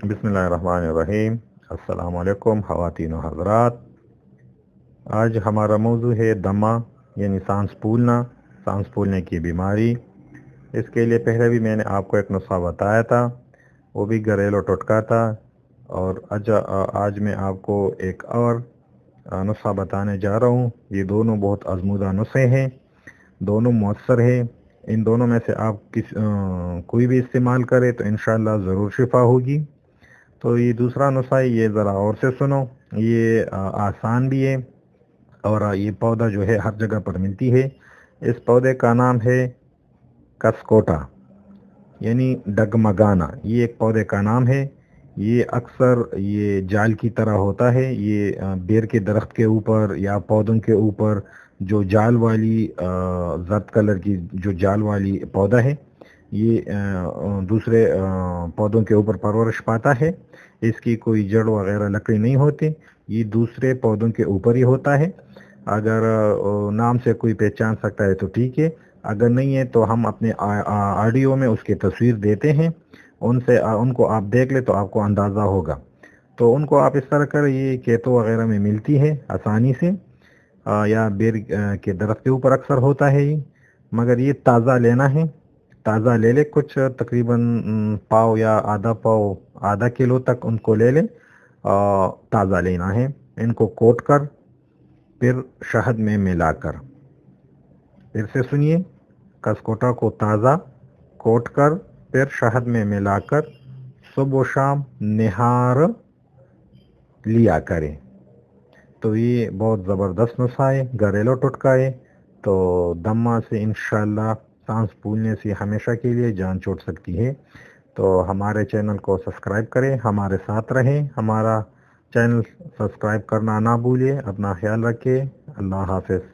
बिस्मिल्लाहिर्रहमानिर्रहीम। अस्सलाम वालेकुम ख़वातीन व हज़रात। आज हमारा मौजू है दमा यानी सांस फूलने की बीमारी। इसके लिए पहले भी मैंने आपको एक नुस्खा बताया था, वो भी घरेलू टोटका था। और आज मैं आपको एक और नुस्खा बताने जा रहा हूँ। ये दोनों बहुत आजमूदा नुस्खे हैं, दोनों मौसर है। इन दोनों में से आप कोई भी इस्तेमाल करें तो इंशाअल्लाह ज़रूर शिफा होगी। तो ये दूसरा नुस्खा है, ये ज़रा और से सुनो। ये आसान भी है और ये पौधा जो है हर जगह पर मिलती है। इस पौधे का नाम है कसकोटा यानी डगमगाना। ये एक पौधे का नाम है। ये अक्सर ये जाल की तरह होता है। ये बेर के दरख्त के ऊपर या पौधों के ऊपर जो जाल वाली जर्द कलर की जो जाल वाली पौधा है, ये दूसरे पौधों के ऊपर परवरिश पाता है। इसकी कोई जड़ वगैरह लकड़ी नहीं होती, ये दूसरे पौधों के ऊपर ही होता है। अगर नाम से कोई पहचान सकता है तो ठीक है, अगर नहीं है तो हम अपने ऑडियो में उसकी तस्वीर देते हैं। उनको आप देख ले तो आपको अंदाज़ा होगा। तो उनको आप इस तरह कर, ये खेतों वगैरह में मिलती है आसानी से, या बेर के दरख्त के ऊपर अक्सर होता है ये। मगर ये ताज़ा लेना है, ताज़ा ले ले। कुछ तकरीबन पाव या आधा किलो तक उनको ले ले। ताज़ा लेना है। इनको कोट कर फिर शहद में मिलाकर, फिर से सुनिए, कसकोटा को ताज़ा कोट कर फिर शहद में मिलाकर सुबह शाम निहार लिया करें। तो ये बहुत ज़बरदस्त नुस्खा है, घरेलू टोटका है। तो दमा से इंशाल्लाह सांस फूलने से हमेशा के लिए जान छूट सकती है। तो हमारे चैनल को सब्सक्राइब करें, हमारे साथ रहें। हमारा चैनल सब्सक्राइब करना ना भूलिए। अपना ख्याल रखिए। अल्लाह हाफ़िज़।